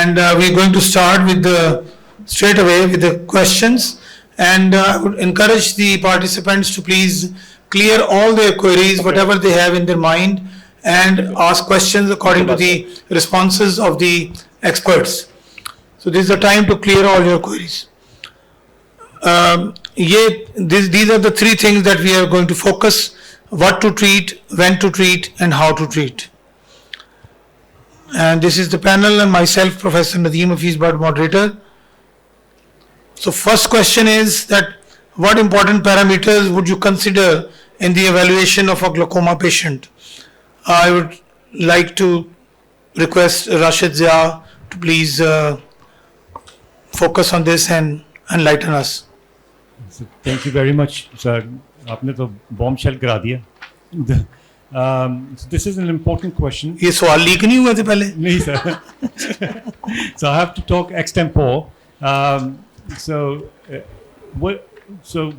and we're going to start with straight away with the questions, and I would encourage the participants to please clear all their queries, whatever they have in their mind, and ask questions according to the responses of the experts. So this is the time to clear all your queries. These are the three things that we are going to focus: what to treat, when to treat, and how to treat. And this is the panel and myself, Professor Nadeem Hafiz Bhatt, moderator. So first question is that what important parameters would you consider in the evaluation of a glaucoma patient? I would like to request Rashid Zia to please focus on this and enlighten us. So thank you very much, sir. आपने तो bombshell गिरा दिया. So this is an important question. ये सवाल leak नहीं हुए थे पहले? नहीं sir. So I have to talk extempore. So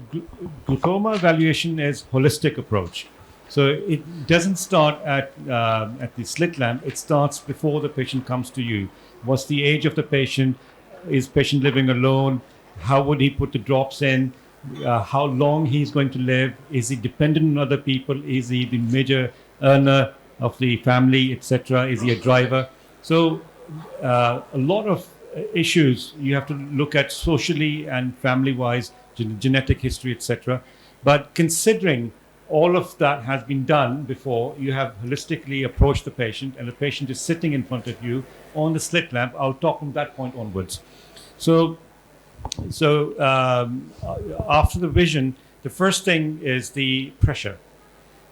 glaucoma evaluation is holistic approach. So it doesn't start at the slit lamp. It starts before the patient comes to you. What's the age of the patient? Is patient living alone? How would he put the drops in? How long he's going to live? Is he dependent on other people? Is he the major earner of the family, etc.? Is he a driver? So a lot of issues you have to look at socially and family-wise, genetic history, etc. But considering all of that has been done before, you have holistically approached the patient, and the patient is sitting in front of you on the slit lamp. I'll talk from that point onwards. So after the vision, the first thing is the pressure.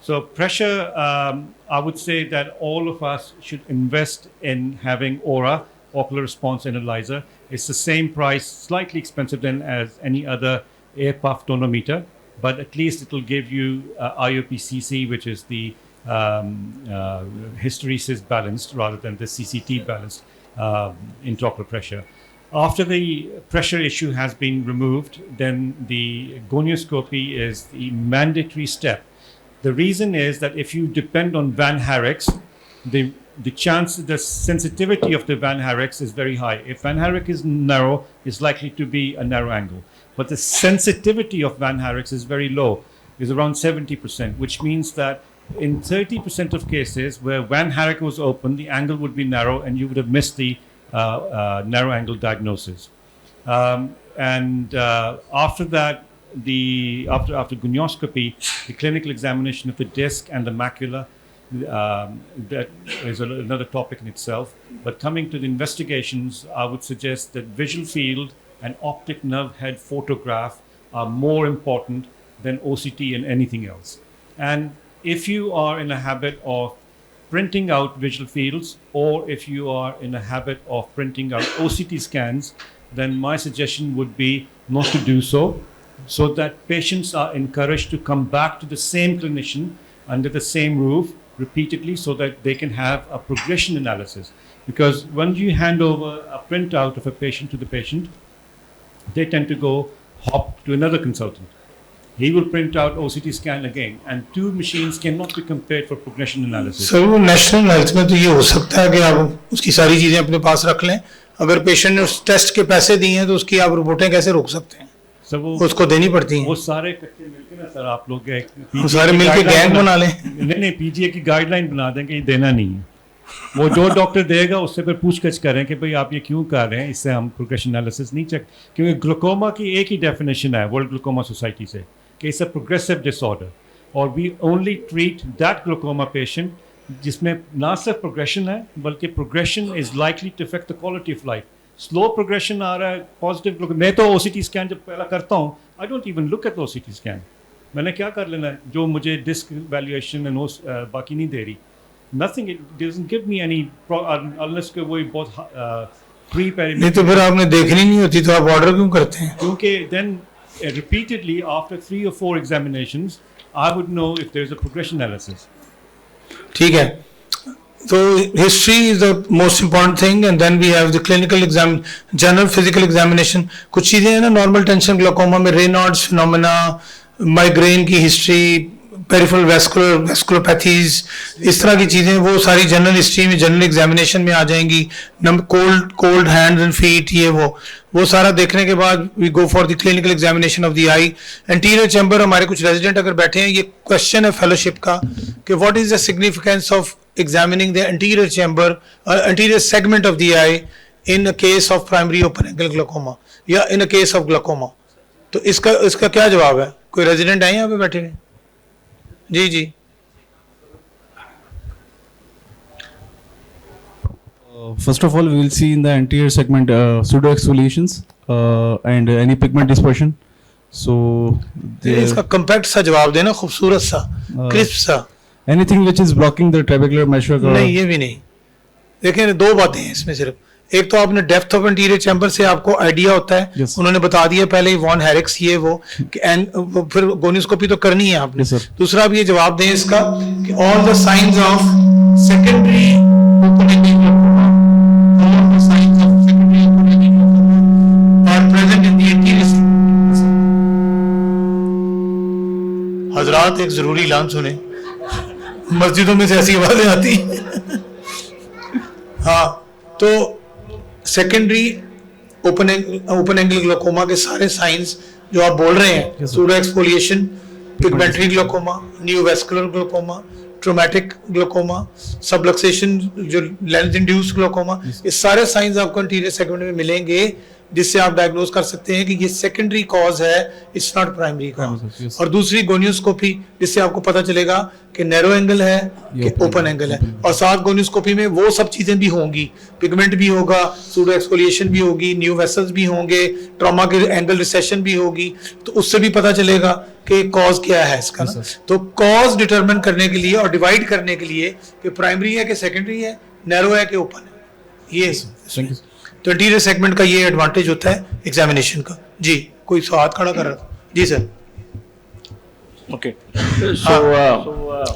So pressure, I would say that all of us should invest in having ORA, ocular response analyzer. It's the same price, slightly expensive than as any other air puff tonometer, but at least it will give you IOP-CC, which is the hysteresis balanced rather than the CCT balanced intraocular pressure. After the pressure issue has been removed, then the gonioscopy is the mandatory step. The reason is that if you depend on Van Harrichs, the sensitivity of the Van Harrichs is very high. If Van Harrich is narrow, it's likely to be a narrow angle. But the sensitivity of Van Harrichs is very low, is around 70%, which means that in 30% of cases where Van Harrich was open, the angle would be narrow and you would have missed the narrow angle diagnosis. After that, after gonioscopy, the clinical examination of the disc and the macula, that is another topic in itself. But coming to the investigations, I would suggest that visual field and optic nerve head photograph are more important than OCT and anything else. And if you are in a habit of printing out visual fields, or if you are in a habit of printing out OCT scans, then my suggestion would be not to do so that patients are encouraged to come back to the same clinician under the same roof repeatedly so that they can have a progression analysis. Because when you hand over a printout of a patient to the patient, they tend to hop to another consultant. He will print out OCT scan again, and two machines cannot be compared for progression analysis. Sir वो national health में तो ये हो सकता है कि आप उसकी सारी चीजें अपने पास रख लें. अगर पेशेंट ने उस टेस्ट के पैसे दिए हैं तो उसकी आप रिपोर्टें कैसे रोक सकते हैं? सर वो उसको देनी पड़ती हैं. वो सारे इकट्ठे मिलकर ना सर आप लोग सारे मिलकर गैंग बना लें. नहीं पीजीए की गाइडलाइन बना दें कि ये देना नहीं है. वो जो डॉक्टर देगा उससे फिर पूछगछ करें कि भाई आप ये क्यों कर रहे हैं, इससे हम प्रोग्रेशन एनालिसिस नहीं चेक. क्योंकि ग्लूकोमा की एक ही डेफिनेशन है वर्ल्ड ग्लूकोमा सोसाइटी से कि इट्स अ प्रोग्रेसिव डिसऑर्डर, और we only treat that glaucoma patient जिसमें ना सिर्फ प्रोग्रेशन है बल्कि progression is likely to affect the quality of life. Slow progression आ रहा है, पॉजिटिव. मैं तो ओसीटी स्कैन जब पहला करता हूँ, I don't even look at OCT scan. मैंने क्या कर लेना है जो मुझे डिस्क वैल्यूएशन एंड बाकी नहीं दे रही. Nothing, it doesn't give me any unless कि वो बहुत pre-perimeter. नहीं तो फिर आपने देखनी नहीं होती तो आप ऑर्डर क्यों करते हैं? क्योंकि then repeatedly after 3 or 4 examinations, I would know if there is a progression analysis. ठीक है. So history is the most important thing, and then we have the clinical exam, general physical examination. कुछ चीजें हैं ना, normal tension glaucoma में Raynaud's phenomena, migraine की history, peripheral वेस्कुलोपैथीज, इस तरह की चीज़ें, वो सारी जनरल हिस्ट्री में, जनरल एग्जामिनेशन में आ जाएंगी. कोल्ड हैंड्स एंड फीट, ये वो सारा देखने के बाद we go for the clinical examination of the eye. Anterior chamber, हमारे कुछ रेजिडेंट अगर बैठे हैं, ये क्वेश्चन है फेलोशिप का कि what is the significance of examining the anterior chamber, anterior segment of the I in a case of primary open angle glaucoma या इन अ केस ऑफ ग्लाकोमा. तो इसका क्या जवाब है? कोई रेजिडेंट है यहाँ पे बैठे हुए? जी. First of all, we will see in the anterior segment pseudo exfoliations and any pigment dispersion. So, इसका कंपैक्ट सा जवाब देना, खूबसूरत सा, क्रिस्प सा. anything which is blocking the trabecular meshwork. नहीं, ये भी नहीं. देखें, दो बातें हैं इसमें सिर्फ. एक तो आपने डेप्थ ऑफ एंटीरियर चैम्बर से आपको आइडिया होता है. Yes. उन्होंने बता दिया पहले ही, वॉन हेरिक्स ये वो, फिर गोनियोस्कोपी तो करनी है आपने. Yes, sir. दूसरा आप ये जवाब दें इसका कि all the science of secondary हजरात, एक जरूरी ऐलान सुने, मस्जिदों में से ऐसी आवाजें आती हैं. हाँ, तो सेकेंडरी ओपन एंगल ग्लाकोमा के सारे साइंस जो आप बोल रहे हैं, pseudo exfoliation, pigmentary glaucoma, neovascular glaucoma, traumatic glaucoma, subluxation, जो लेंस इंड्यूस्ड ग्लाकोमा, ये सारे साइंस आपको एंटीरियर सेगमेंट में मिलेंगे, जिससे आप डायग्नोज कर सकते हैं कि ये सेकेंडरी कॉज है, इट्स नॉट प्राइमरी कॉज. और दूसरी गोनियोस्कोपी, जिससे आपको पता चलेगा कि नैरो एंगल है कि ओपन एंगल है. और साथ गोनियोस्कोपी में वो सब चीजें भी होंगी, पिगमेंट भी होगा, सूडो एक्सफोलिएशन भी होगी, न्यू वेसल्स भी होंगे, ट्रॉमा के एंगल रिसेशन भी होगी. तो उससे भी पता चलेगा कि कॉज क्या है इसका. तो कॉज डिटरमिन करने के लिए और डिवाइड करने के लिए कि प्राइमरी है कि सेकेंडरी है, नैरो है कि ओपन है, ये. तो एंटीरियर सेगमेंट का ये एडवांटेज होता है एग्जामिनेशन का. जी, कोई हाथ खड़ा कर रहा था? जी sir. Okay. So,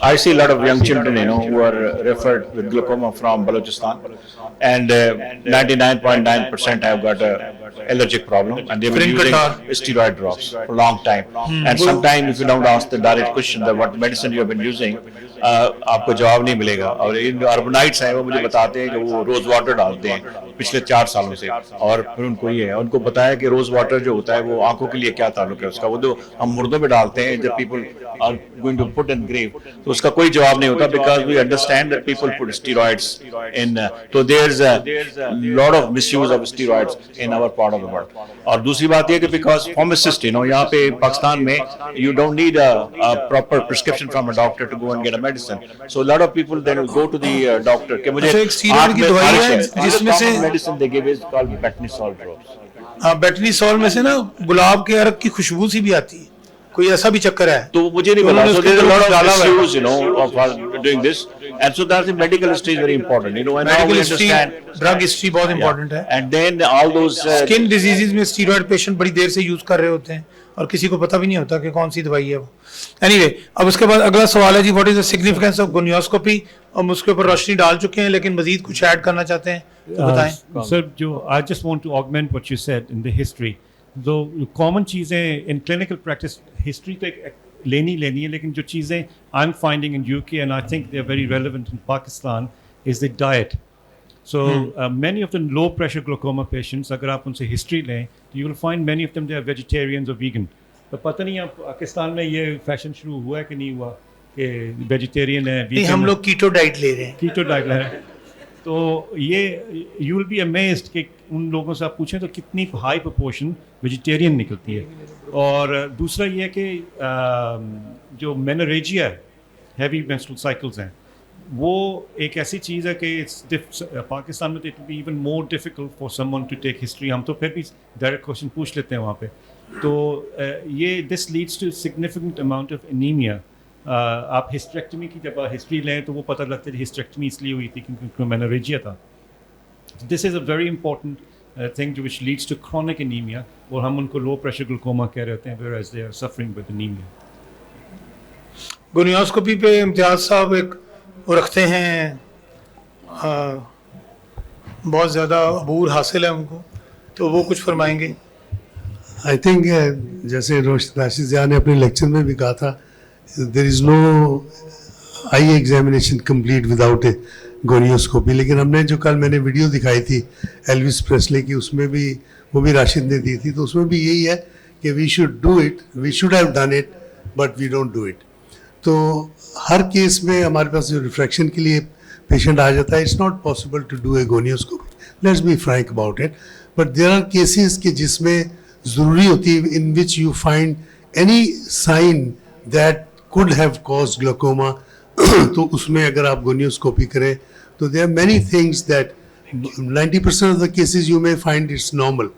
I see a lot of young children, who are referred with glaucoma from Balochistan, and 99.9% have got a allergic problem, and they've been using steroid drops for a long time. And sometimes, if you don't ask the direct question that what medicine you have been using, आपको जवाब नहीं मिलेगा. और इन अर्बनाइट्स हैं, वो मुझे बताते हैं कि वो रोज वाटर डालते हैं पिछले 4 सालों से, और फिर उनको ये है, उनको पता है कि रोज वाटर जो होता है वो आंखों के लिए क्या ताल्लुक है उसका, वो जो हम मुर्दों में डालते हैं जब people are going to put in grave, तो उसका कोई जवाब नहीं होता, because we understand that people put steroids in. तो there is a lot of misuse of steroids in our part of the world. और दूसरी बात ये कि बिकॉज फार्मासिस्ट, यहाँ पे पाकिस्तान में you don't need a proper prescription from a doctor to go and get a medicine. So a lot of people then will go to the doctor कि मुझे एक स्टीरॉइड की दवाई है जिसमें से medicine they give is called Betnisol drops. हाँ, बेटनीसॉल में से ना गुलाब के अरक की खुशबू सी भी आती है, कोई ऐसा भी चक्कर है. तो मुझे नहीं पता. So there's a lot of issues, of doing this, and so that's the medical history is very important, and now we understand drug history बहुत इंपॉर्टेंट है. and then all those skin diseases में steroid patient बड़ी देर से use कर रहे होते हैं और किसी को पता भी नहीं होता कि कौन सी दवाई है वो. एनीवे, अब उसके बाद अगला सवाल है जी, what is the significance of gonioscopy. हम उसके ऊपर रोशनी डाल चुके हैं, लेकिन मजीद कुछ ऐड करना चाहते हैं तो बताएं. सर, जो I just want to augment what you said in the history. जो कॉमन चीज़ें इन क्लिनिकल प्रैक्टिस, हिस्ट्री तो एक लेनी है, लेकिन जो चीज़ें I am finding in UK and I think they are very relevant in Pakistan is the diet. So many of the low pressure glaucoma patients, अगर आप उनसे हिस्ट्री लें, you will find many of them they are vegetarians or vegan. तो पता नहीं आप पाकिस्तान में ये फैशन शुरू हुआ है कि नहीं हुआ कि वेजिटेरियन है, नहीं, हम लोग कीटो डाइट ले रहे हैं. कीटो डाइट ले रहे हैं. तो ये यू विल बी अमेज्ड कि उन लोगों से आप पूछें तो कितनी हाई प्रोपोर्शन वेजिटेरियन निकलती है. और दूसरा ये कि जो मेनोरेजिया है, हैवी मेंस्ट्रुअल साइकिल्स हैं, वो एक ऐसी चीज़ है कि पाकिस्तान में तो it be even more difficult for someone to take history. हम तो फिर भी डायरेक्ट क्वेश्चन पूछ लेते हैं वहाँ पे. तो ये this leads to significant amount of anaemia. आप हिस्टेरेक्टमी की जब हिस्ट्री लें तो वो पता लगता है हिस्टेरेक्टमी इसलिए हुई थी क्योंकि मेनोरेजिया था. This is a very important thing which leads to chronic anaemia, और हम उनको लो प्रेशर ग्लूकोमा कह रहे होते हैं, whereas they are suffering with anaemia. Gonioscopy पे इम्तियाज साहब एक वो रखते हैं, बहुत ज़्यादा अबूर हासिल है उनको, तो वो कुछ फरमाएंगे. आई थिंक जैसे राशिद ज़िया ने अपने लेक्चर में भी कहा था there is no eye examination complete without a gonioscopy. लेकिन हमने जो कल मैंने वीडियो दिखाई थी एल्विस प्रेस्ले की, उसमें भी वो भी राशिद ने दी थी, तो उसमें भी यही है कि we should do it, we should have done it but we don't do it. तो हर केस में हमारे पास जो रिफ्रैक्शन के लिए पेशेंट आ जाता है, it's not possible to do a gonioscopy, let's be frank about it. But there are cases कि जिसमें ज़रूरी होती है, in which you find any sign that could have caused glaucoma, तो उसमें अगर आप गोनियोस्कोपी करें तो there are many things that 90% of the cases you may find it's normal,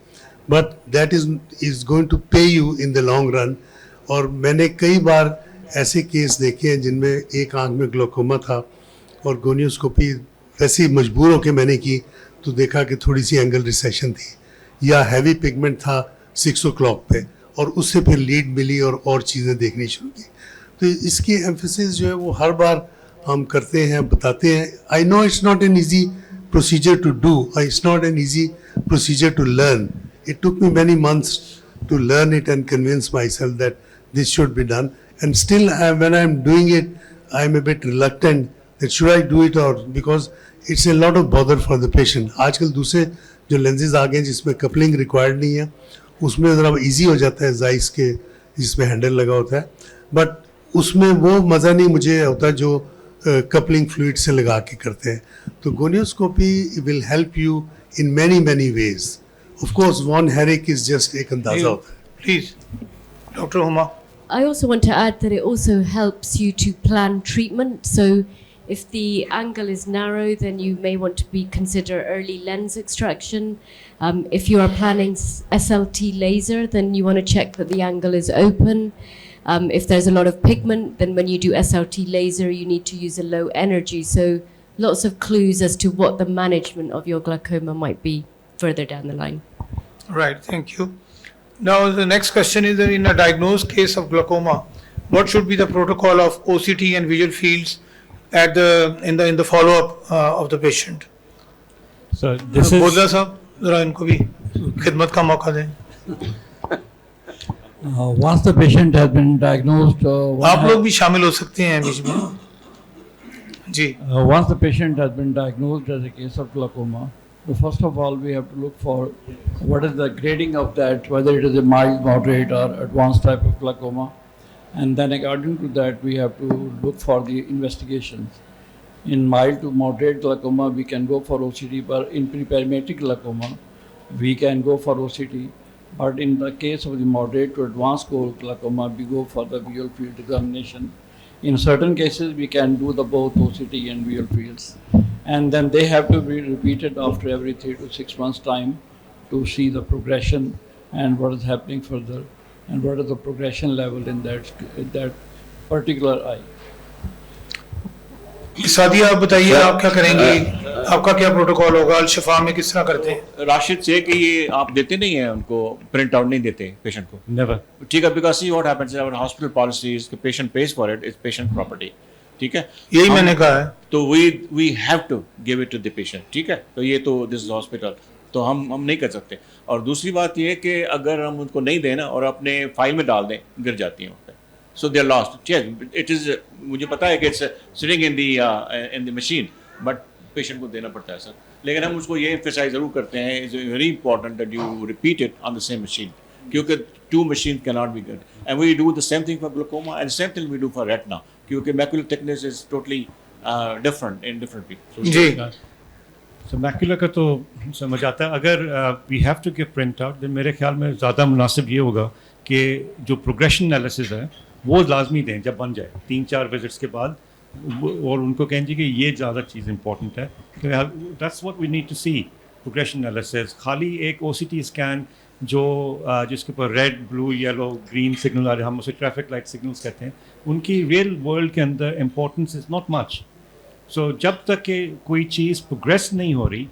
but that is going to pay you in the long run. और मैंने कई बार ऐसे केस देखे हैं जिनमें एक आंख में ग्लोकोमा था और गोनियोस्कोपी वैसे ही मजबूर होकर मैंने की तो देखा कि थोड़ी सी एंगल रिसेशन थी या हैवी पिगमेंट था 6 o'clock पे, और उससे फिर लीड मिली और चीज़ें देखनी शुरू की. तो इसकी एम्फेसिस जो है वो हर बार हम करते हैं, बताते हैं. I know it's not an easy procedure to do, it's not an easy procedure to learn. It took me many months to learn it and convince myself that this should be done. And still, when I'm doing it, I'm a bit reluctant that should I do it or, because it's a lot of bother for the patient. आजकल दूसरे जो lenses आ गए हैं जिसमें coupling required नहीं है, उसमें ज़रा easy हो जाता है Zeiss के जिसमें handle लगा होता है, but उसमें वो मज़ा नहीं मुझे होता जो कपलिंग फ्लूइड से लगा के करते हैं. तो gonioscopy will help you in many ways. Of course van Herick is just एक अंदाजा होता है. Please, Dr. Huma. I also want to add that it also helps you to plan treatment. So if the angle is narrow, then you may want to consider early lens extraction. If you are planning SLT laser, then you want to check that the angle is open. If there's a lot of pigment, then when you do SLT laser, you need to use a low energy. So lots of clues as to what the management of your glaucoma might be further down the line. Right, thank you. Now, the next question is that in a diagnosed case of glaucoma, what should be the protocol of OCT and visual fields at in the follow-up of the patient? So this is बोला साहब, जरा इनको भी खिदमत का मौका दें. Once the patient has been diagnosed, आप लोग भी शामिल हो सकते हैं बीच में. जी. once the patient has been diagnosed as a case of glaucoma, first of all we have to look for what is the grading of that, whether it is a mild, moderate or advanced type of glaucoma, and then according to that we have to look for the investigations. In mild to moderate glaucoma we can go for OCT, but in preperimetric glaucoma we can go for OCT. But in the case of the moderate to advanced glaucoma, we go for the visual field examination. In certain cases, we can do the both OCT and visual fields. And then they have to be repeated after every 3 to 6 months' time to see the progression and what is happening further and what is the progression level in that particular eye. Sadia, आप बताइए आप क्या करेंगे, आपका क्या protocol होगा, अल शिफा में किस तरह करते हैं? राशिद से कि ये आप देते नहीं है उनको, प्रिंट आउट नहीं देते पेशेंट को. never. ठीक है, because see what happens in our hospital policies, the patient pays for it, is patient property. ठीक है, यही मैंने कहा है. तो we have to give it to the patient. ठीक है, तो ये तो दिस इज हॉस्पिटल, तो हम नहीं कर सकते. और दूसरी बात ये है कि अगर हम उनको नहीं दें ना और अपने फाइल में डाल दें, गिर जाती हैं. So they are lost. Yes, it is. मुझे पता है कि it's sitting in the machine, but patient को देना पड़ता है सर. लेकिन हम उसको ये emphasize जरूर करते हैं, it's very important that you repeat it on the same machine, क्योंकि 2 machines cannot be good. And we do the same thing for glaucoma and same thing we do for retina, क्योंकि macular thickness is totally different in different people. Ji. So macular का तो समझ आता है. अगर we have to give print out, then मेरे ख्याल में ज़्यादा मुनासिब ये होगा कि जो progression analysis है वो लाजमी दें जब बन जाए 3-4 विजिट्स के बाद, और उनको कहेंगे कि ये ज़्यादा चीज़ इंपॉर्टेंट है. That's what we need to see, progression analysis. खाली एक OCT स्कैन जो जिसके ऊपर red, blue, yellow, green signal आ रहे हैं, हम उसे ट्रैफिक लाइट सिग्नल्स कहते हैं, उनकी रियल वर्ल्ड के अंदर इम्पोर्टेंस इज़ नॉट मच. सो जब तक कि कोई चीज़ प्रोग्रेस नहीं हो रही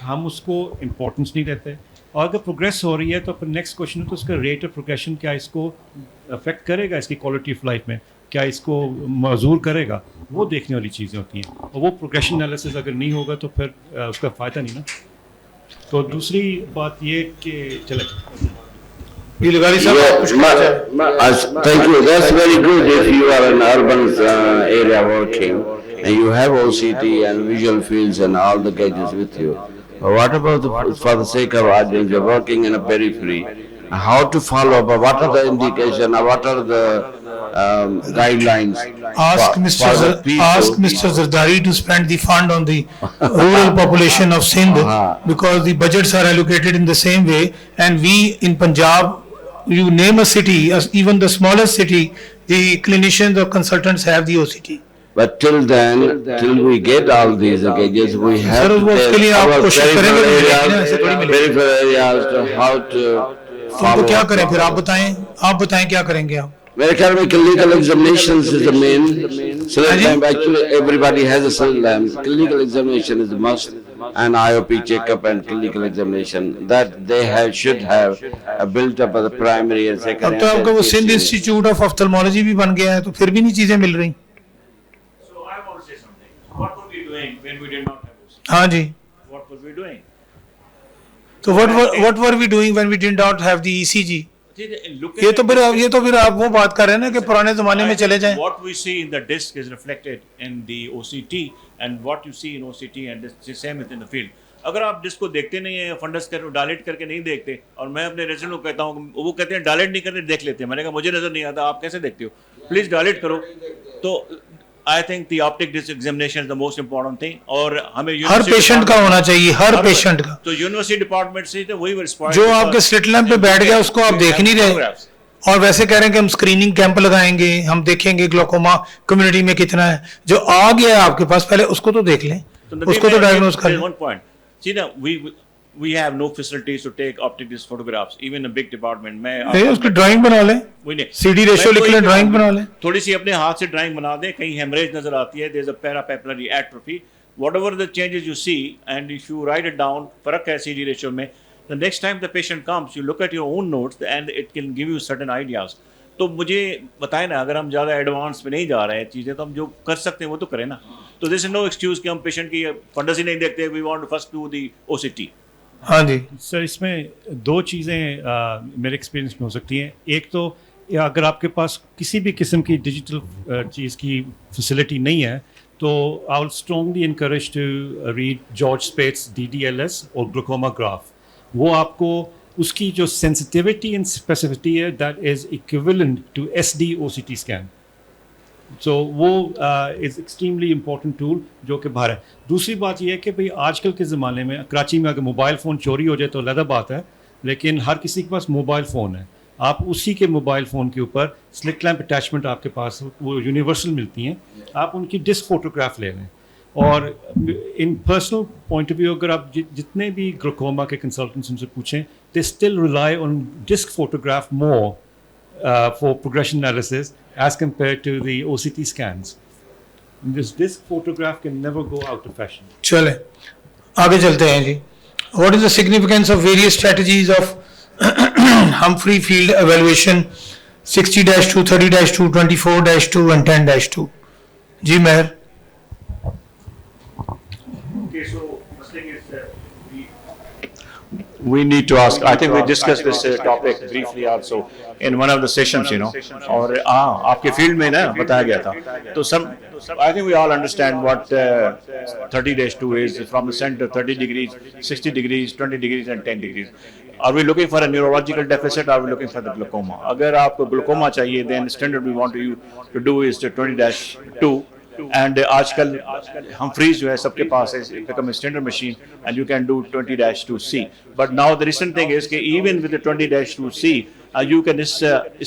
हम उसको इम्पोर्टेंस नहीं देते. और अगर प्रोग्रेस हो रही है तो फिर नेक्स्ट क्वेश्चन है तो उसका रेट ऑफ प्रोग्रेशन क्या इसको अफेक्ट करेगा, इसकी क्वालिटी ऑफ लाइफ में क्या इसको मजूर करेगा, वो देखने वाली चीज़ें होती हैं. और वो प्रोग्रेशन एनालिसिस अगर नहीं होगा तो फिर उसका फ़ायदा नहीं ना. तो दूसरी बात ये कि चले जी लगारी साहब आप कुछ कहना चाहें? Thank you. That's very good if you are in urban area working and you have OCT and visual fields and all the gadgets with you. But what about for the sake of audience, you're working in a periphery, how to follow up, what are the indication, or what are the guidelines? Ask for Mr. the people? Ask Mr. Zardari to spend the fund on the rural population of Sindh because the budgets are allocated in the same way. And we in Punjab, you name a city, even the smallest city, the clinicians or consultants have the OCT. But till then, till we get all these gadgets, we have Sir, to वो उसके tell लिए आप our कोशिश करेंगे तो मिलेगी ना, ऐसे थोड़ी मिलेगी। peripheral areas to how to उनको follow क्या up. करें फिर आप बताएं क्या करेंगे आप? मेरे ख्याल में clinical examinations is the main. Select time, actually everybody has a select time. Clinical examination is the must, and IOP checkup and clinical examination that they should have built up as a primary and अब secondary. तो आपका वो Sindh institute of ophthalmology भी बन गया है तो फिर भी नहीं चीजें मिल रही। So I want to say something. What were we doing when we did not have OCT? हाँ जी, What were we doing? तो what were we doing when we did not have the ECG? Look ये तो फिर आप वो बात कर रहे हैं ना कि पुराने जमाने में चले जाएं। What we see in the disc is reflected in the OCT, and what you see in OCT and the same is in the field. अगर आप डिस्क को देखते नहीं है, फंडस कर डायलेट करके नहीं देखते, और मैं अपने रेजिडेंट को कहता हूँ, वो कहते हैं डायलेट नहीं करते देख लेते हैं, मैंने कहा मुझे नजर नहीं आता, आप कैसे देखते हो? प्लीज डायलेट करो। तो I think the optic disc examination is the most important thing, और हमें हर पेशेंट का होना चाहिए, हर पेशेंट का। तो यूनिवर्सिटी डिपार्टमेंट से तो वही जो आपके स्लिट लैम्प पे बैठ गया उसको आप देख नहीं रहे, और वैसे कह रहे हैं कि हम स्क्रीनिंग कैंप लगाएंगे, हम देखेंगे ग्लोकोमा कम्युनिटी में कितना है। जो आ गया है आपके पास पहले उसको तो देख लें, उसको तो डायग्नोज कर लें। One point. See now, we have no facilities to take optic disc photographs, even in a big department. मैं उसकी ड्राइंग बना लें, CD रेशियो लिख लें, ड्राइंग बना लें। थोड़ी सी अपने हाथ से ड्राइंग बना दें, कहीं हेमरेज नजर आती है, there's a parapapillary atrophy, whatever the changes you see, and if you write it down, फर्क है CD रेशियो में, the next time the patient comes, you look at your own notes and it can give you certain ideas. तो मुझे बताएं ना, अगर हम ज़्यादा एडवांस में नहीं जा रहे हैं चीज़ें, तो हम जो कर सकते हैं वो तो करें ना। तो दिस इज नो एक्सक्यूज कि हम पेशेंट की फंडस ही नहीं देखते, we want to first do the OCT। हाँ जी सर, इसमें दो चीज़ें मेरे एक्सपीरियंस में हो सकती हैं। एक तो अगर आपके पास किसी भी किस्म की डिजिटल चीज़ की फैसिलिटी नहीं है, तो I will strongly encourage to read George Spaeth DDLS और ग्लूकोमा ग्राफ। वो आपको उसकी जो सेंसिटिविटी एंड स्पेसिफिसिटी है, that is equivalent to SD OCT scan. So वो इज़ एक्सट्रीमली इम्पोर्टेंट टूल जो कि बाहर है। दूसरी बात यह है कि भाई आजकल के ज़माने में कराची में अगर मोबाइल फ़ोन चोरी हो जाए तो अलग बात है, लेकिन हर किसी के पास मोबाइल फ़ोन है। आप उसी के मोबाइल फ़ोन के ऊपर स्लिट लैम्प अटैचमेंट आपके पास वो यूनिवर्सल मिलती हैं, आप उनकी डिस्क फोटोग्राफ ले लें। और in personal point of view अगर आप जितने भी ग्लूकोमा के कंसल्टेंट्स उनसे पूछें, they still rely on disc photograph more for progression analysis as compared to the OCT scans. This disc photograph can never go out of fashion. चले आगे चलते हैं जी। What is the significance of various strategies of Humphrey field evaluation 60-2, 30-2, 24-2 and 10-2? Ji Mehar. Okay, so first thing is we need to ask. I think we discussed this topic briefly also in one of the sessions, you know. और आपके field में ना बताया गया था। तो I think we all understand what 30-2 is from the center, 30 degrees, 60 degrees, 20 degrees and 10 degrees. Are we looking for a neurological deficit? Are we looking for the glaucoma? अगर आपको glaucoma चाहिए, then standard we want to do is the 20-2. And आजकल Humphreys जो है सबके पास है, become a standard machine and you can do 20-2C. But now the recent thing is कि even with the 20-2C, you can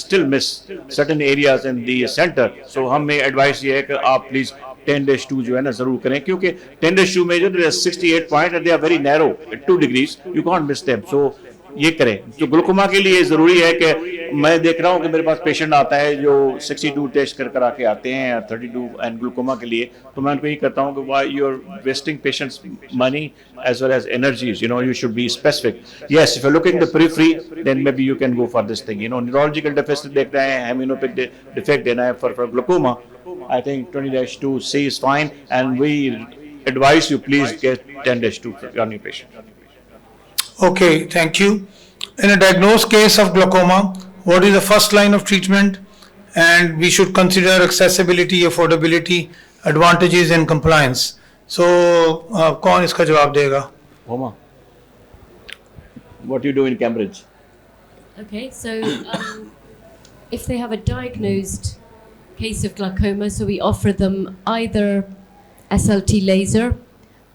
still miss certain areas in the center. So हमें advice ये है कि आप please 10-2 जो है ना जरूर करें, क्योंकि 10-2 में जो 68 points and they are very narrow, 2 degrees, you can't miss them. So ये करें। जो ग्लूकोमा के लिए ज़रूरी है कि मैं देख रहा हूँ कि मेरे पास पेशेंट आता है जो 62 टेस्ट कर आके आते हैं 32 एंड ग्लूकोमा के लिए, तो मैं उनको ये कहता हूँ कि why you are wasting patients money as well as energies, you know, you should be specific. Yes, if you looking the periphery then may be you can go for this thing, you know, neurological deficit देखना है, hemianopic defect देना है for glaucoma, I think 20-2C is fine and we advise you please get 10-2 on your patient. Okay, thank you. In a diagnosed case of glaucoma, what is the first line of treatment? And we should consider accessibility, affordability, advantages and compliance. So, कौन इसका जवाब देगा? Homa, what do you do in Cambridge? Okay, so if they have a diagnosed case of glaucoma, so we offer them either SLT laser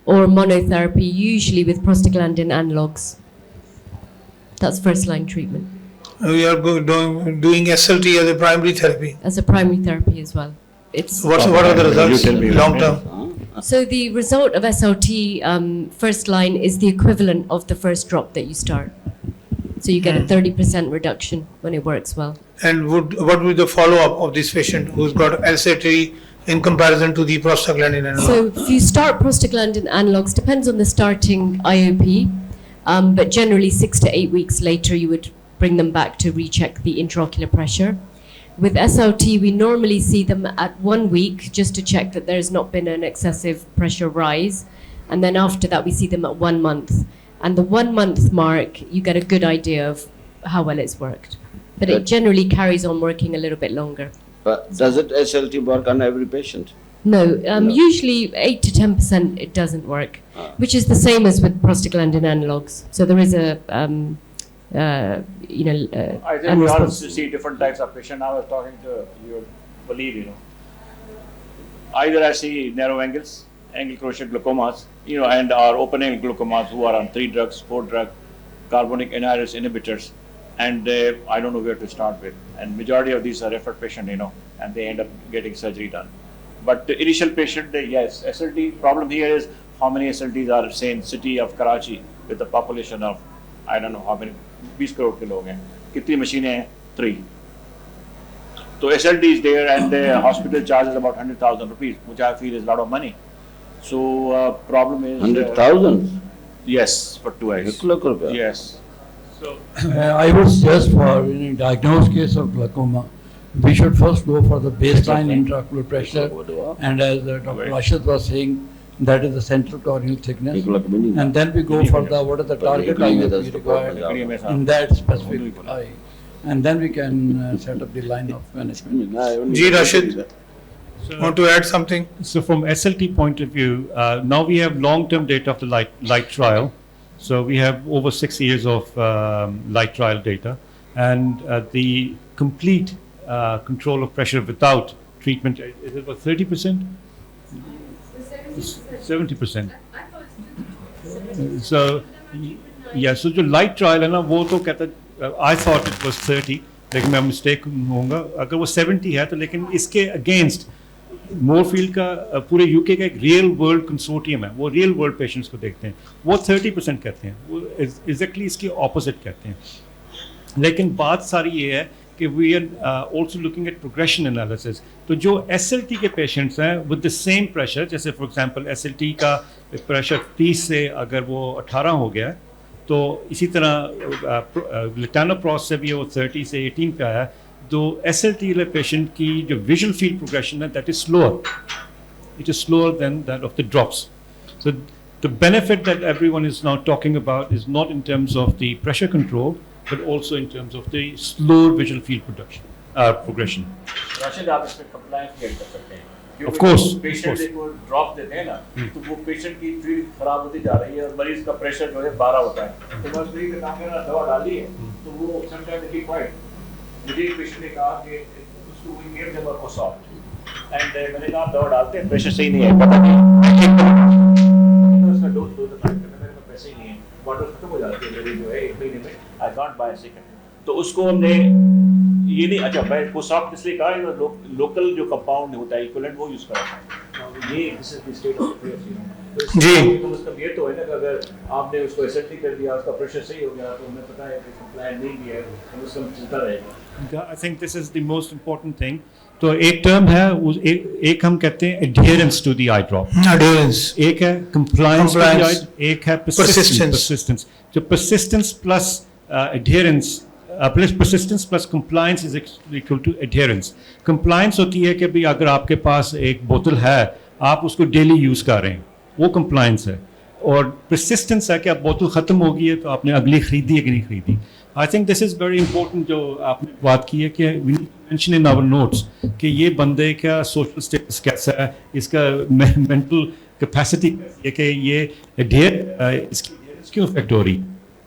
or monotherapy, usually with prostaglandin analogues. That's first line treatment. We are doing SLT as a primary therapy. As a primary therapy as well. It's What are the results You tell me. long term? so the result of SLT first line is the equivalent of the first drop that you start. So you get a 30% reduction when it works well. And what would the follow-up of this patient who's got SLT in comparison to the prostaglandin analog? So if you start prostaglandin analogues, depends on the starting IOP, but generally 6 to 8 weeks later you would bring them back to recheck the intraocular pressure. With SLT, we normally see them at 1 week just to check that there's not been an excessive pressure rise. And then after that, we see them at 1 month. And the 1 month mark, you get a good idea of how well it's worked. But it generally carries on working a little bit longer. But does it SLT work on every patient? No, usually 8 to 10% it doesn't work, which is the same as with prostaglandin analogues. So there is a, I think we all see different types of patient. I was talking to your colleague, Either I see narrow angles, angle cruciate glaucomas, and our open angle glaucomas who are on 3 drugs, 4 drugs, carbonic anhydrase inhibitors, and I don't know where to start with. And majority of these are referred patient, and they end up getting surgery done. But the initial patient, yes, SLT problem here is how many SLTs are, say, in city of Karachi with a population of, I don't know how many, 20 crore के लोग हैं, कितनी मशीनें हैं? 3. So SLT is there and the hospital charges about 100,000 rupees, which I feel is a lot of money. So problem is 100,000? Yes, for 2 eyes. 1 lakh rupees? Yes. So, I would suggest for in a diagnosed case of glaucoma, we should first go for the baseline intraocular pressure, and as Dr. Rashid was saying, that is the central corneal thickness, and then we go for the what is the target IOP required in that specific eye, and then we can set up the line of management. Ji Rashid, want to add something? So from SLT point of view, now we have long-term data of the light trial. So we have over 6 years of light trial data, and the complete control of pressure without treatment is about 30%. 70%. So yeah, so जो light trial है ना वो तो कहता I thought it was 30, लेकिन मैं mistake होऊंगा अगर वो 70 है तो लेकिन इसके against मोरफील्ड का पूरे यूके का एक रियल वर्ल्ड कंसोर्टियम है, वो रियल वर्ल्ड पेशेंट्स को देखते हैं, वो 30% कहते हैं, वो एग्जैक्टली इसकी ऑपोजिट कहते हैं. लेकिन बात सारी ये है कि we are also looking at progression analysis. तो जो SLT के पेशेंट्स हैं विद द सेम प्रेशर, जैसे फॉर एग्जांपल SLT का प्रेशर 30 से अगर वो 18 हो गया तो इसी तरह लिटानोप्रोस से भी वो 30 से 18 पे आया. तो SLT पेशेंट की जो विजुअल फील्ड प्रोग्रेशन है that is slower, it is slower then that of the drops. So the benefit that everyone is now talking about is not in terms of the pressure control, but also in terms of the slower visual field progression. Rashid आप इसमें compliance get कर सकते हैं. Of course, patient को drop देते हैं ना तो वो पेशेंट की फील्ड खराब होती जा रही है और मरीज का प्रेशर जो है 12 होता है. तो बस फ्री का काम है दवा डाली है तो वो समटाइम की क्वाइट. मुझे एक पेशेंट ने कहा कि उसको we give them a salt and मैंने कहा दवा डालते हैं प्रेशर सही नहीं है, पता नहीं उसका डोज दो दफा करने मेरे पास पैसे ही नहीं है, वाटर खत्म हो जाती है मेरी जो है 1 महीने में. I can't by second. तो उसको हमने ये नहीं, अच्छा मैं वो सॉफ्ट इसलिए कहा लोकल जो कंपाउंड होता है इक्विवेलेंट वो यूज करा था. ये this is the state of affairs, जी. तो मतलब ये तो है ना कि अगर आपने उसको एसएलटी कर दिया उसका प्रेशर सही हो गया तो हमें पता है कि कंप्लायंट नहीं भी है तो उसका चलता रहेगा. I think this is the most important thing. तो एक टर्म है एक हम कहते हैं adherence to the eye drop. Adherence. एक है compliance to the Compliance. eye, एक है persistence. So persistence plus adherence plus persistence plus compliance is equal to adherence. Compliance होती है कि भाई अगर आपके पास एक बोतल है आप उसको डेली यूज कर रहे हैं, वो compliance है. और persistence है कि अब बोतल खत्म हो गई है तो आपने अगली खरीदी है कि नहीं खरीदी. I think this is very important जो आपने बात की है कि we need to mention in our notes कि ये बंदे का social status कैसा है, इसका mental capacity कैसी है, कि ये इसकी adherence क्यों affect हो रही?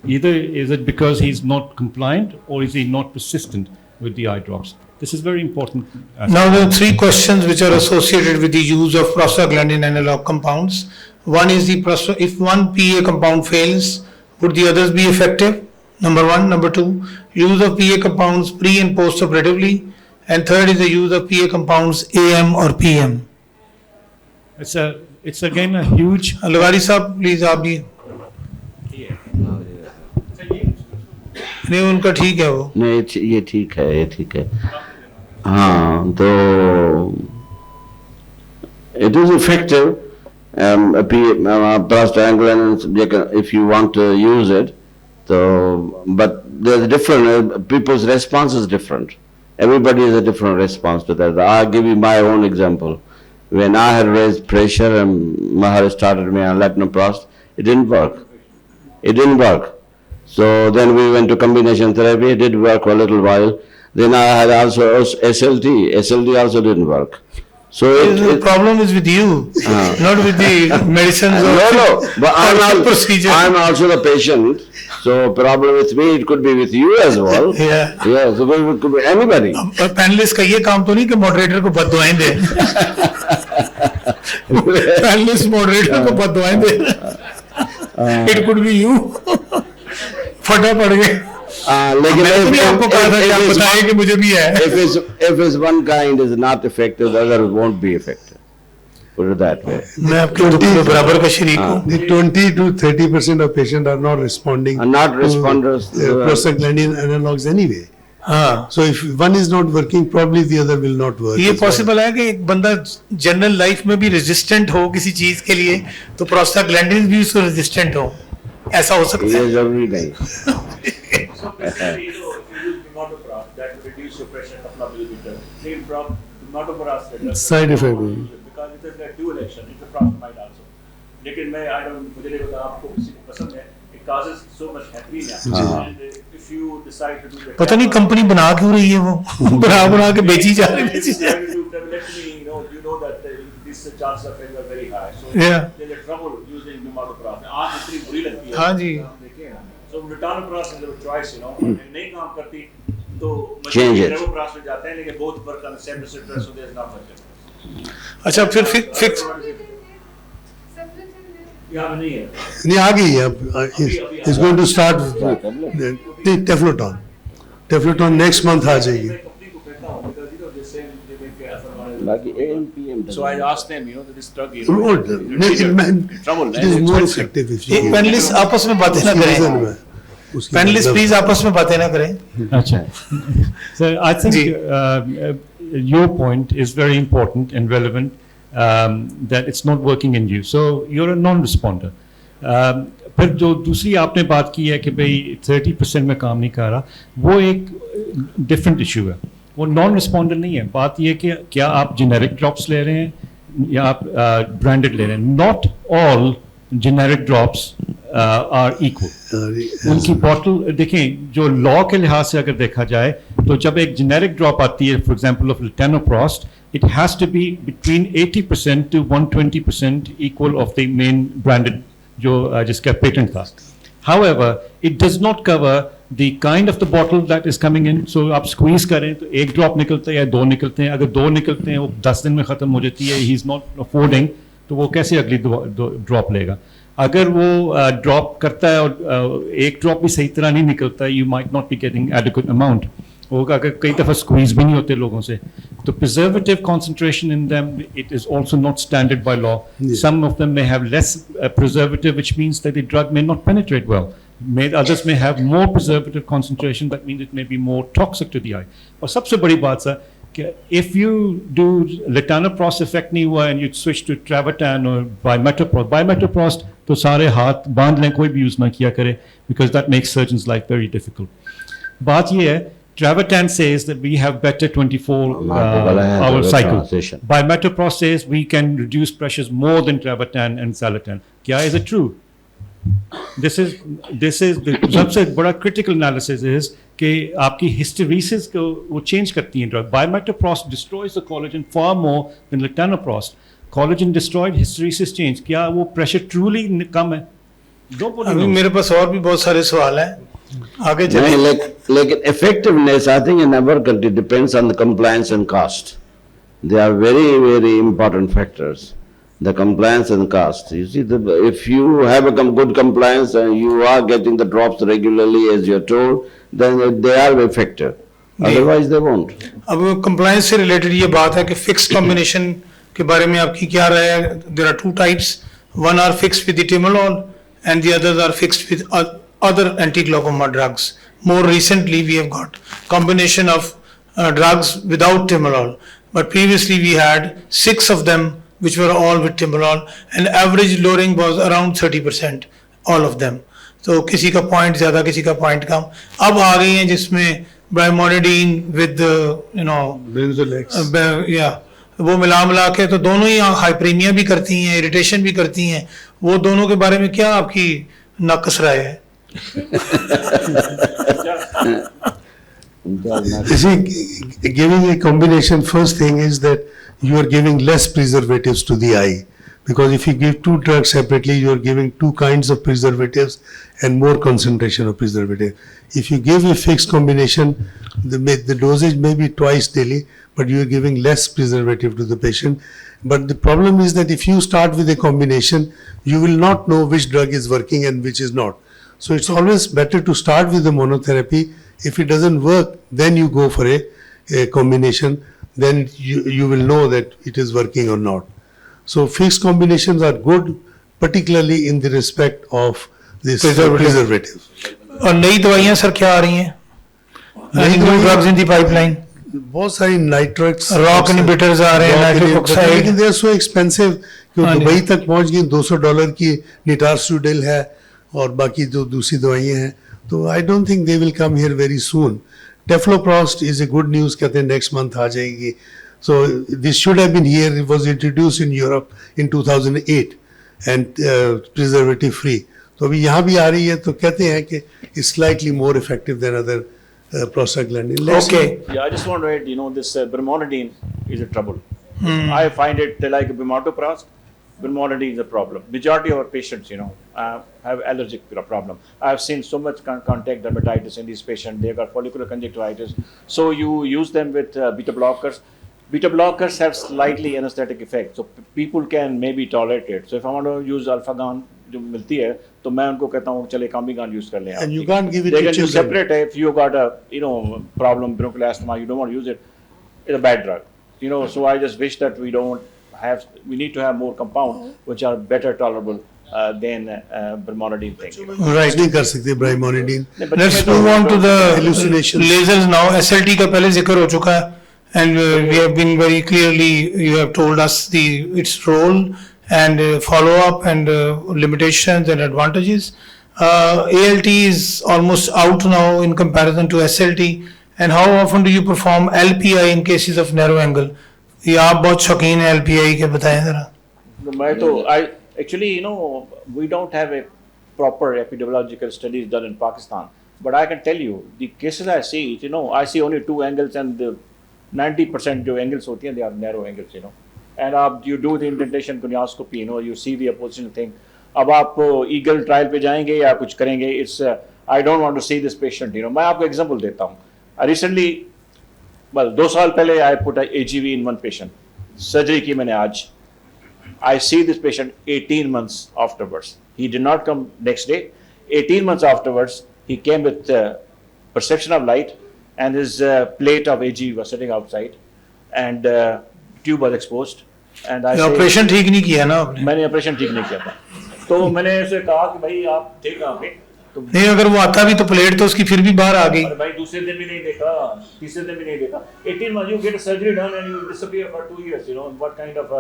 Either is it because he's not compliant or is he not persistent with the eye drops? This is very important. Now there are three questions which are associated with the use of prostaglandin analog compounds. One is if one PA compound fails, would the others be effective? Number one. Number two, use of PA compounds pre and post operatively. And third is the use of PA compounds AM or PM. It's again a huge. Lagari साहब please आप भी नहीं उनका ठीक है वो नहीं ये ठीक है, ये ठीक है. हाँ तो it is effective. Prostaglandin, if you want to use it, so but there's different. People's response is different. Everybody has a different response to that. I'll give you my own example. When I had raised pressure and Mahar started me on latanoprost, it didn't work. It didn't work. So then we went to combination therapy. It did work for a little while. Then I had also SLT. SLT also didn't work. So the problem is with you, not with the medicines or no, but procedure. I'm also the patient. So problem with me, it could be with you as well. Yeah. Yeah. So it could be anybody. और panelist का ये काम तो नहीं कि moderator को बददुआएं दे panelist moderator को बददुआएं दे it could be you फटा पड़ गए लेकिन मैंने आपको कहा था कि आप बताएं कि मुझे भी है if it's one kind is not effective, the other won't be effective. Put it that way. मैं आपके दुख में बराबर का शरीक हूँ 20 to 30% of patients are not responding. Are not responders. Prostaglandin analogs anyway. हाँ So if one is not working, probably the other will not work. ये पॉसिबल है कि एक बंदा जनरल लाइफ में भी रेजिस्टेंट हो किसी चीज के लिए तो प्रोस्टाग्लैंडिन भी उसको रेजिस्टेंट हो ऐसा हो सकता है ये जरूरी नहीं. If you use pneumotoprast, that will reduce your pressure a couple of millimeters. Same from pneumotoprast. Side effect. Because it has a dual action. It's a prostaglandin also. लेकिन मैं मुझे नहीं पता आपको किसी को पसंद है. It causes so much hyperemia. And if you decide to do the पता नहीं कंपनी बना क्यों रही है वो बना के बेची जा रही है you know that this chances of failure are very high. So Yeah. there's a trouble using pneumotoprast. आँख इतनी बुरी लगती है. हाँ जी So latanoprost is a choice, नहीं काम करती तो Change it. latanoprost में जाते हैं लेकिन both work on the same receptor, so there's not much difference. अच्छा फिर फिक्स यहाँ नहीं है. नहीं आ गई है अब is going to start with Teflon. Teflon next month आ जाएगी. मैं कंपनी को कहता हूँ because they say they make alpha. बाकी ANPM. So I asked them, that this drug, trouble. It is more effective if you give. Panelist आपस में बातें ना करें पैनलिस्ट प्लीज आपस में बातें ना करें अच्छा. So I think your point is very important and relevant, that it's not working in you. So you're a non-responder. फिर जो दूसरी आपने बात की है कि भाई 30% में काम नहीं कर रहा, वो एक डिफरेंट इशू है. वो नॉन रिस्पॉन्डर नहीं है. बात ये कि क्या आप जेनेरिक ड्रॉप्स ले रहे हैं या आप ब्रांडेड ले रहे हैं. Not all generic drops are equal. उनकी बॉटल देखें, जो लॉ के लिहाज से अगर देखा जाए तो जब एक जेनेरिक ड्रॉप आती है, for example of latanoprost, it has to be between 80% to 120% equal of the main branded जो जिसका पेटेंट था. However, it does not cover the kind of the bottle that is coming in. So आप squeeze करें तो एक drop निकलता है या दो निकलते हैं. अगर दो निकलते हैं वो 10 दिन में ख़त्म हो जाती है. He is not affording, तो वो कैसे अगली ड्रॉप लेगा. अगर वो ड्रॉप करता है और एक ड्रॉप भी सही तरह नहीं निकलता है, you might not be getting adequate amount. वो अगर कई दफ़ा स्क्वीज भी नहीं होते लोगों से, तो preservative concentration in them, it is also not standard by law. Some of them may have less preservative, which means that the drug may not penetrate well. Others may have more preservative concentration, that means it may be more toxic to the eye. और सबसे बड़ी बात sir कि if you do latanoprost effect नहीं हुआ and you switch to travatan or bimetoprost तो सारे हाथ बांध लें, कोई भी यूज़ ना किया करे, because that makes surgeons' life very difficult. बात ये है, Travatan says that we have better 24-hour cycle. Bimetoprost says we can reduce pressures more than Travatan and Xalatan. Kya is it true? This is the सबसे बड़ा critical analysis is कि आपकी hysteresis को वो change करती है drug. Bimatoprost destroys the collagen far more than latanoprost. Collagen destroyed, hysteresis changed. क्या वो pressure truly कम है? Nobody अभी knows. मेरे पास और भी बहुत सारे सवाल हैं, आगे नहीं, चलिए. like effectiveness, I think in our country depends on the compliance and cost. They are very, very important factors. The compliance and cost. You see, if you have a good compliance and you are getting the drops regularly as you're told, then they are effective. Otherwise, they won't. अब compliance से related ये बात है कि fixed combination के बारे में आपकी क्या राय है? There are two types. One are fixed with the timolol and the others are fixed with other anti-glaucoma drugs. More recently, we have got combination of drugs without timolol. But previously, we had 6 of them which were all with timolol, and average lowering was around 30%, all of them. So किसी का point ज़्यादा, किसी का point कम. अब आ गई हैं जिसमें brimonidine with Benzolax. yeah, वो मिला के तो दोनों ही हाइपरीमिया भी करती हैं, इरिटेशन भी करती हैं. वो दोनों के बारे में क्या आपकी नाकस राय है? You see, giving a combination, first thing is that you are giving less preservatives to the eye. Because if you give two drugs separately, you are giving two kinds of preservatives and more concentration of preservative. If you give a fixed combination, the dosage may be twice daily, but you are giving less preservative to the patient. But the problem is that if you start with a combination, you will not know which drug is working and which is not. So it's always better to start with the monotherapy. If it doesn't work, then you go for a combination. Then you will know that it is working or not. So fixed combinations are good, particularly in the respect of this preservative. और नई दवाइयाँ sir क्या आ रही हैं? New drugs in the pipeline. बहुत सारी nitrates Rock inhibitors आ रहे हैं, nitric oxide. लेकिन दे आर सो एक्सपेंसिव कि वो दुबई तक पहुंच गई. $200 की निटारसुडेल है और बाकी जो दूसरी दवाइयाँ हैं. तो I don't think they will come here very soon. Tefloprost is a good news, कहते हैं next month आ जाएगी. So this should have been here. It was introduced in Europe in 2008 and preservative free. तो अभी यहाँ भी आ रही है तो कहते हैं कि it's slightly more effective than other prostaglandin. Okay. Yeah, I just want to add, this brimonidine is a trouble. I find it like bimatoprost. Brimonidine is a problem. Majority of our patients, have allergic problem. I have seen so much contact dermatitis in these patients. They got follicular conjunctivitis. So you use them with beta blockers. Beta blockers have slightly anesthetic effect, so people can maybe tolerate it. So if I want to use Alphagan, जो मिलती है, तो मैं उनको कहता हूँ चले Combigan use कर लें. And you can't give it they to can use children. separate. If you got a problem, bronchial asthma, you don't want to use it. It's a bad drug. So I just wish that we need to have more compounds which are better tolerable than brimonidine thing. Right, नहीं कर सकते brimonidine. Let's move on to the Hallucinations. lasers now. SLT का पहले जिक्र हो चुका है, and we have been very clearly, you have told us its role and follow-up and limitations and advantages. ALT is almost out now in comparison to SLT. And how often do you perform LPI in cases of narrow angle? ये आप बहुत शौकीन हैं LPI के, बताएं जरा. Actually, we don't have a proper epidemiological studies done in Pakistan. But I can tell you, the cases I see, I see only 2 angles, and the 90% जो angles होती हैं, they are narrow angles, And you do the indentation conioscopy, you see the opposition thing. अब आप eagle trial पे जाएंगे या कुछ करेंगे, it's I don't want to see this patient, मैं आपको example देता हूँ. Recently, 2 साल पहले I put a AGV in one patient. Surgery की मैंने आज. I see this patient 18 months afterwards. He did not come next day. 18 months afterwards, he came with perception of light, and his plate of AGV was sitting outside, and tube was exposed. And I operation ठीक नहीं किया ना आपने? मैंने operation ठीक नहीं किया था. तो मैंने उसे कहा कि भाई आप ठीक कहाँ पे? नहीं, अगर वो आता भी तो प्लेट तो उसकी फिर भी बाहर आ गई. अरे भाई दूसरे दिन भी नहीं देखा, तीसरे दिन भी नहीं देखा. 18 months you get a surgery done and you disappear for 2 years. What kind of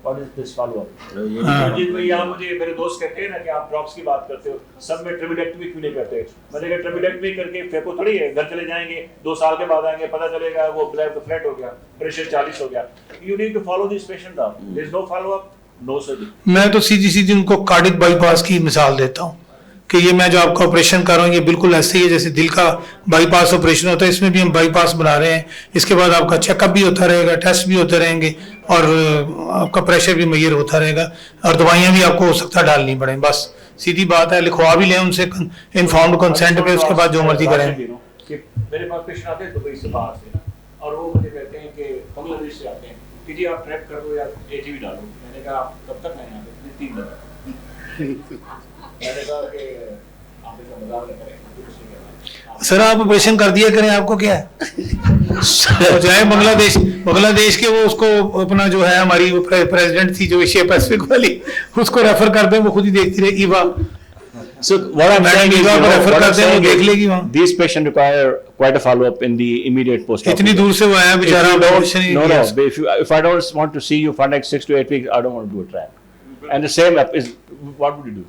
what is this follow up? Ranjit भाई यहाँ मुझे मेरे दोस्त कहते हैं ना कि आप ड्रॉप्स की बात करते हो, सब में ट्रिबिडेक्टमी क्यों नहीं करते? मैंने कहा ट्रिबिडेक्टमी करके फेंको थोड़ी है, घर चले जाएंगे, 2 साल के बाद आएंगे, पता चलेगा वो ब्लड फ्लैट हो गया, प्रेशर 40 हो गया. You need to follow this patient up. There is no follow up, no surgery. मैं तो सीधी उनको कार्डिक बाईपास की मिसाल देता हूँ. कि ये मैं जो आपका ऑपरेशन कर रहा हूँ ये बिल्कुल ऐसे ही है जैसे दिल का बाईपास ऑपरेशन होता है, इसमें भी हम बाईपास बना रहे हैं। इसके बाद आपका चेकअप भी होता रहेगा, टेस्ट भी होते रहेंगे और आपका प्रेशर भी मेजर होता रहेगा और दवाइयाँ भी आपको हो सकता है डालनी पड़े। बस सीधी बात है, लिखवा भी लें उनसे इन्फॉर्म्ड कंसेंट पे, उसके बाद जो मर्जी करें। कि मेरे पास पेशेंट आते हैं दुबई से बाहर से और वो मुझे कहते हैं कि बांग्लादेश से आते हैं कि जी आप ट्रैप कर दो या एजीवी डालो। मैंने कहा आप कब तक हैं यहाँ पे? 3 दिन। मैंने कहा कि आप इसका मजाक न करें। सर आप ऑपरेशन कर दिया करें, आपको क्या है? तो चाहे बांग्लादेश के वो उसको अपना जो है हमारी वो प्रेसिडेंट थी जो एशिया पैसिफिक वाली, उसको रेफर कर दें, वो खुद ही देखती रहेगी। Eva So what I'm saying is, Eva को रेफर कर दें, वो देख लेगी वहाँ। these patients require quite a follow-up in the immediate post. इतनी दूर से वो आया बेचारा, ऑपरेशन ही No, किया। no. If I don't want to see you for next 6 to 8 weeks, I don't want to do a trap. And the same is, what would you do?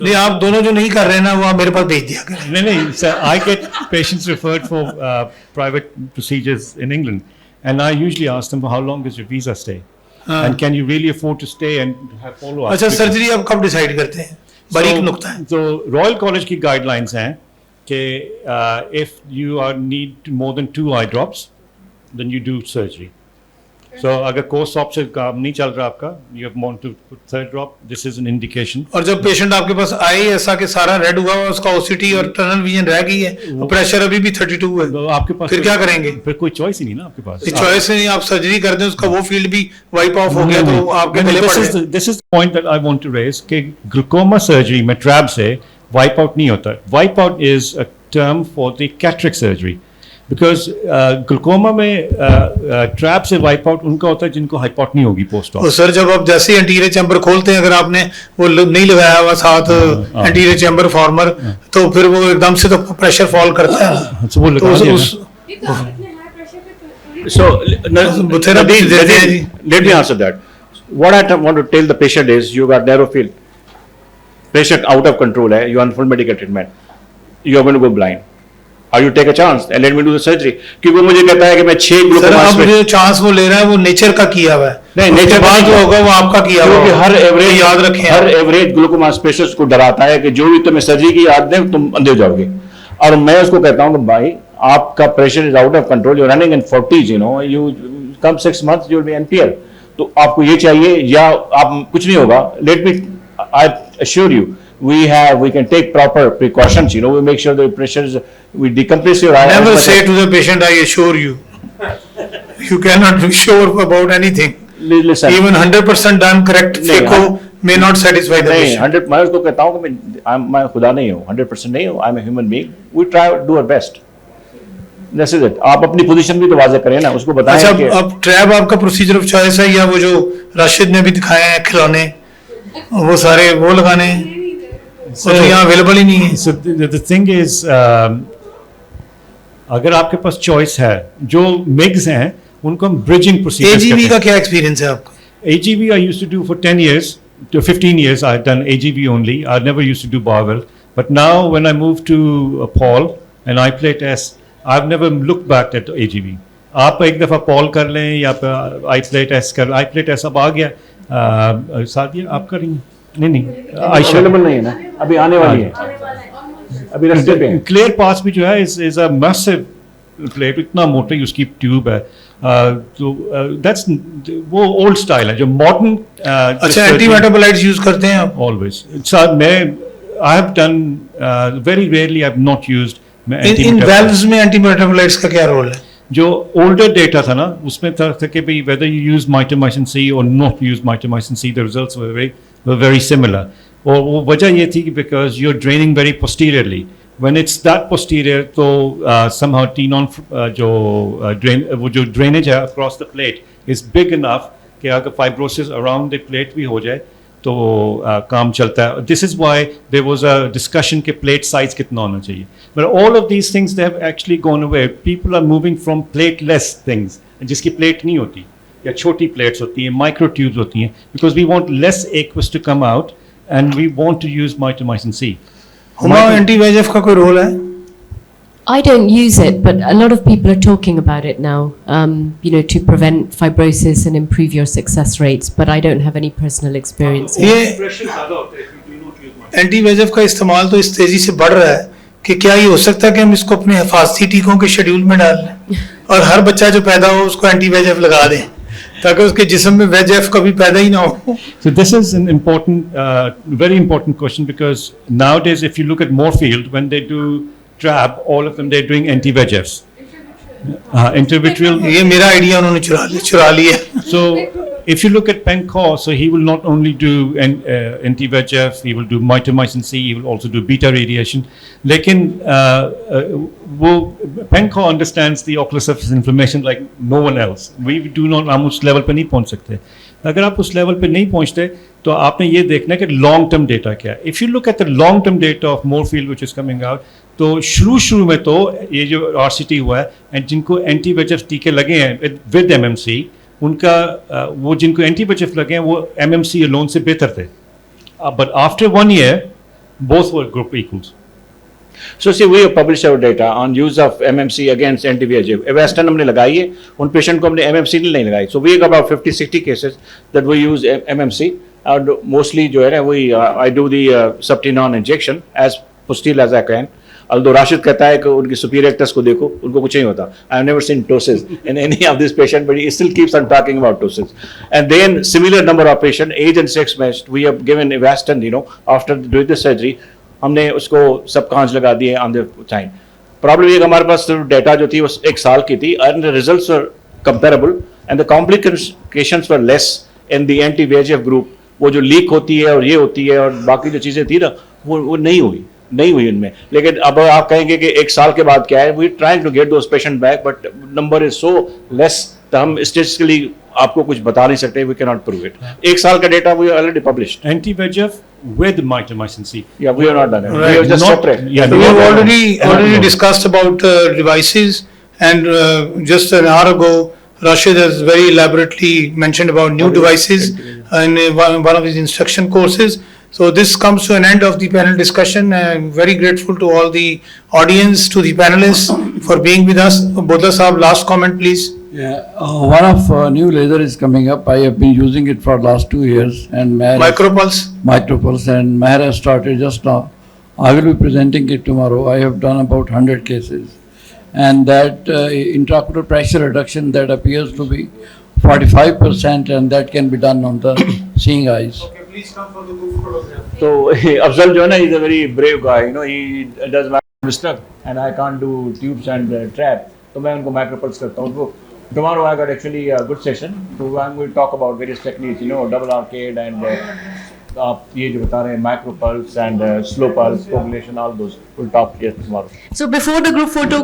नहीं, आप दोनों जो नहीं कर रहे हैं ना, वो आप मेरे पास भेज दिया करें। No, sir, I get patients referred for private procedures in England, and I usually ask them, how long is your visa stay? And can you really afford to stay and have follow-up? अच्छा, surgery आप कब decide करते हैं? बारीक नुक्ता है। तो royal college की गाइडलाइंस हैं कि if you need more than 2 eye drops, then you do surgery. So अगर कोर्स ऑप से काम नहीं चल रहा आपका, you have want to put 3rd drop, this is an indication. और जब पेशेंट आपके पास आए ऐसा कि सारा रेड हुआ और उसका ओसीटी और टनल विजन रह गई है और प्रेशर अभी भी 32 है, तो आपके पास फिर क्या करेंगे? फिर कोई चॉइस ही नहीं ना आपके पास। चॉइस नहीं, आप सर्जरी कर दें, उसका वो फील्ड भी वाइप ऑफ हो गया तो आपके गले पड़ गए। This is the point that I want to raise कि ग्लूकोमा सर्जरी में ट्रैप से वाइप आउट नहीं होता। Wipe out is a term for the cataract surgery. Because glaucoma में ट्रैप से वाइप आउट उनका होता है जिनको हाइपोटनी होगी पोस्ट ऑप। तो सर जब आप जैसे एंटीरियर चैम्बर खोलते हैं, अगर आपने वो नहीं लगाया हुआ साथ एंटीरियर चैम्बर फॉर्मर, तो फिर वो एकदम से तो प्रेशर फॉल करता है। तो वो लगा दिया ना। So, therapy देते हैं जी। let me answer that. What I want to tell the patient is, you got narrow field. Patient out of control है, you are on full medical treatment. You are going to go blind. Or you take a chance and let me do the surgery. क्योंकि वो मुझे कहता है कि मैं 6 sir glaucoma आप जो चांस वो ले रहे हैं वो नेचर का किया हुआ है। नहीं, नेचर बाद जो होगा वो आपका किया हुआ क्योंकि है। हर एवरेज याद रखें, हर एवरेज ग्लूकोमा स्पेशलिस्ट को डराता है कि जो भी तुम्हें सर्जरी की याद दे तुम अंधे हो जाओगे। और मैं उसको कहता हूँ कि भाई आपका pressure is out of control, you running in 40s, you come 6 months you will be NPL. तो आपको ये चाहिए या आप कुछ नहीं होगा। Let me I assure you we can take proper precautions, we make sure the pressure is, we decompress your eye. Never say to the patient, I assure you. You cannot be sure about anything. Listen. Even 100% done correct phaco may not satisfy the नहीं, patient. 100 मैं उसको कहता हूँ कि मैं खुदा नहीं हूँ, 100% नहीं हूँ, I am a human being. We try to do our best. This is it. आप अपनी पोजीशन भी तो वाज़ेह करें ना, उसको बताएं अच्छा, कि अब ट्रैप आपका प्रोसीजर ऑफ चॉइस है या वो जो राशिद ने भी दिखाए हैं खिलौने, वो सारे वो लगाने हैं? तो यहाँ अवेलेबल ही नहीं है। So the thing is, अगर आपके पास चॉइस है, जो मिग्स हैं उनको हम ब्रिजिंग प्रोसीजर एजीवी का क्या एक्सपीरियंस है आपका? AGV I used to do for 10 years to 15 years. I've done AGV only. I never used to do Barwell. But now when I moved to Paul and I play test, I've never looked back at AGV. आप एक दफ़ा Paul कर लें या I play test कर, I play test अब आ गया। सादिया आप करेंगे? नहीं आयशा अवेलेबल नहीं है ना, अभी आने वाली है, अभी रास्ते पे है। क्लियर पास भी जो है इज अ मैसिव प्लेट, इतना मोटा ही उसकी ट्यूब है। तो दैट्स वो ओल्ड स्टाइल है जो मॉडर्न। अच्छा, एंटी मेटाबोलाइट्स यूज करते हैं आप? ऑलवेज। मैं I have done very rarely, I have not used. In valves में एंटी मेटाबोलाइट्स का क्या रोल है? जो ओल्डर डेटा था ना उसमें था कि भाई whether you use mitomycin C और not use mitomycin C, the results were very similar. और वो वजह ये थी कि because you are draining very posteriorly, when it's that posterior तो समहाउ टीनॉन वो जो ड्रेनेज है across the plate is big enough कि अगर फाइब्रोसिस अराउंड द प्लेट भी हो जाए तो काम चलता है। This is why there was a discussion कि प्लेट साइज कितना होना चाहिए, but all of these things they have actually gone away. People are moving from plateless things, जिसकी प्लेट नहीं होती या छोटी प्लेट्स होती हैं, माइक्रो ट्यूब्स होती हैं, because we want less aqueous to come out and we want to use mitomycin C. Huma anti VEGF का कोई रोल है? I don't use it, but a lot of people are talking about it now, to prevent fibrosis and improve your success rates, but I don't have any personal experience. ये pressure ज़्यादा होता है if you do not use anti VEGF का इस्तेमाल तो इस तेजी से बढ़ रहा है कि क्या ये हो सकता है कि हम इसको अपने हिफाजती टीकों के शेड्यूल में डाल लें और हर बच्चा जो पैदा हो उसको एंटी वेजेफ लगा दें ताकि उसके जिस्म में वेजेफ कभी पैदा ही ना हो. So this is an important, very important question, because nowadays, if you look at Moorfield, when they do TRAB, all of them they're doing anti-VEGFs. Intravitreal. ये मेरा आइडिया उन्होंने चुरा लिया. So if you look at Pencor, so he will not only do anti-VEGF, he will do mitomycin C, he will also do beta radiation. लेकिन वो Pencor understands the ocular surface inflammation like no one else. We do not, हम उस level पे नहीं पहुंच सकते. अगर आप उस लेवल पे नहीं पहुंचते तो आपने ये देखना है कि लॉन्ग टर्म डेटा क्या है. If you look at the long term data of Moorfield which is coming out, तो शुरू में तो ये जो RCT हुआ है एंड जिनको एंटी VEGF टीके लगे हैं विद MMC, उनका वो जिनको एंटी VEGF लगे हैं वो MMC अलोन से बेहतर थे. But after 1 year both were group equals. So see, we have published our data on use of MMC against anti-VEGF. Avastin हमने लगाई है, उन पेशेंट को हमने MMC नहीं लगाई. So we have about 50-60 cases that we use MMC. And mostly जो है ना वही I do the subtenon injection as postil as I can. Although Rashid कहता है कि उनकी superior actors को देखो, उनको कुछ नहीं होता. I have never seen ptosis in any of this patient, but he still keeps on talking about ptosis. And then similar number of patient, age and sex matched, we have given Avastin, after doing the surgery. हमने उसको सब कांच लगा दिए on the time. Problem ये हमारे पास data जो थी वो 1 साल की थी and the results were comparable and the complications were less in the anti VEGF group. वो जो लीक होती है और ये होती है और बाकी जो चीज़ें थी ना वो नहीं हुई उनमें. लेकिन अब आप कहेंगे कि 1 साल के बाद क्या है, we trying to get those patient back but number is so less तो हम स्टेटिस्टिकली आपको कुछ बता नहीं सकते. We can not prove it. 1 साल का data we already published. Anti-VEGF with mitomycin C. Yeah, we have not done it. Right. We have just Not- separate. Yeah, So we have not- already not- discussed about devices, and just an hour ago, Rashid has very elaborately mentioned about new devices in one of his instruction courses. So this comes to an end of the panel discussion. I'm very grateful to all the audience, to the panelists for being with us. Bodla Saab, last comment please. Yeah, one of new laser is coming up. I have been using it for last 2 years, and Micropulse. Micropulse, and Meher has started just now. I will be presenting it tomorrow. I have done about 100 cases, and that intraocular pressure reduction that appears to be 45%, and that can be done on the seeing eyes. Okay, please come for the group photograph. So Afzal jo hai na, he's a very brave guy. He does micropulse, and I can't do tubes and trap. तो मैं उनको micropulse करता हूँ. Tomorrow I got actually a good session. So I'm going to talk about various techniques, double arcade and आप ये जो बता रहे हैं micropulse and slow pulse, coagulation, all those. We'll talk here tomorrow. So before the group photo